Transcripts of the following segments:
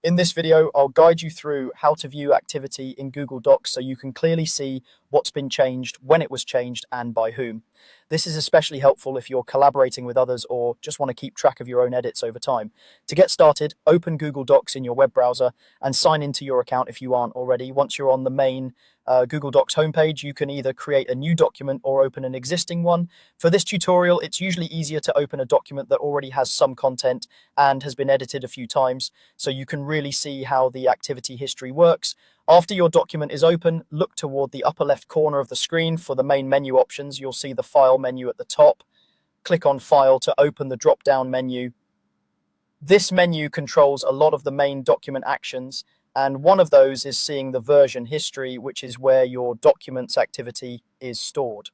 In this video, I'll guide you through how to view activity in Google Docs so you can clearly see what's been changed, when it was changed, and by whom. This is especially helpful if you're collaborating with others or just want to keep track of your own edits over time. To get started, open Google Docs in your web browser and sign into your account if you aren't already. Once you're on the main Google Docs homepage, you can either create a new document or open an existing one. For this tutorial, it's usually easier to open a document that already has some content and has been edited a few times, so you can really see how the activity history works. After your document is open, look toward the upper left corner of the screen for the main menu options. You'll see the File menu at the top. Click on File to open the drop-down menu. This menu controls a lot of the main document actions, and one of those is seeing the version history, which is where your document's activity is stored.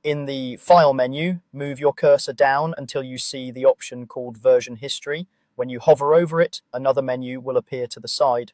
In the File menu, move your cursor down until you see the option called Version History. When you hover over it, another menu will appear to the side.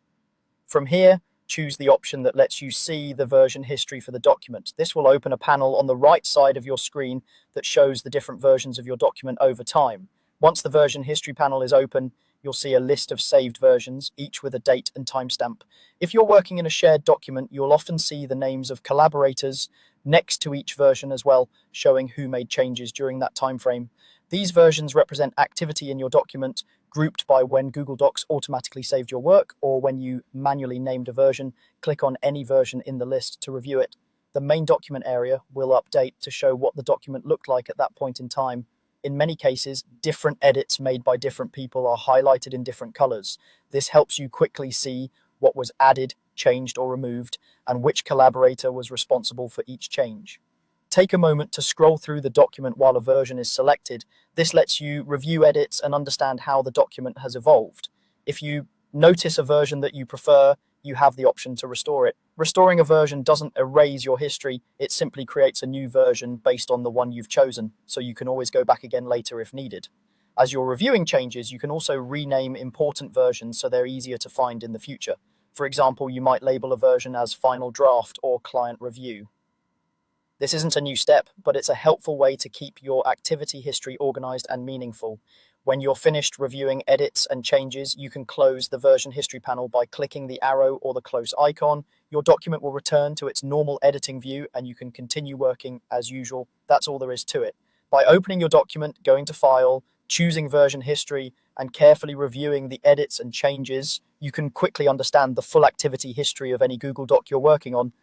From here, choose the option that lets you see the version history for the document. This will open a panel on the right side of your screen that shows the different versions of your document over time. Once the version history panel is open, you'll see a list of saved versions, each with a date and timestamp. If you're working in a shared document, you'll often see the names of collaborators next to each version as well, showing who made changes during that time frame. These versions represent activity in your document, grouped by when Google Docs automatically saved your work or when you manually named a version. Click on any version in the list to review it. The main document area will update to show what the document looked like at that point in time. In many cases, different edits made by different people are highlighted in different colors. This helps you quickly see what was added, changed, or removed, and which collaborator was responsible for each change. Take a moment to scroll through the document while a version is selected. This lets you review edits and understand how the document has evolved. If you notice a version that you prefer, you have the option to restore it. Restoring a version doesn't erase your history, it simply creates a new version based on the one you've chosen, so you can always go back again later if needed. As you're reviewing changes, you can also rename important versions so they're easier to find in the future. For example, you might label a version as Final Draft or Client Review. This isn't a new step, but it's a helpful way to keep your activity history organized and meaningful. When you're finished reviewing edits and changes, you can close the version history panel by clicking the arrow or the close icon. Your document will return to its normal editing view and you can continue working as usual. That's all there is to it. By opening your document, going to File, choosing version history, and carefully reviewing the edits and changes, you can quickly understand the full activity history of any Google Doc you're working on.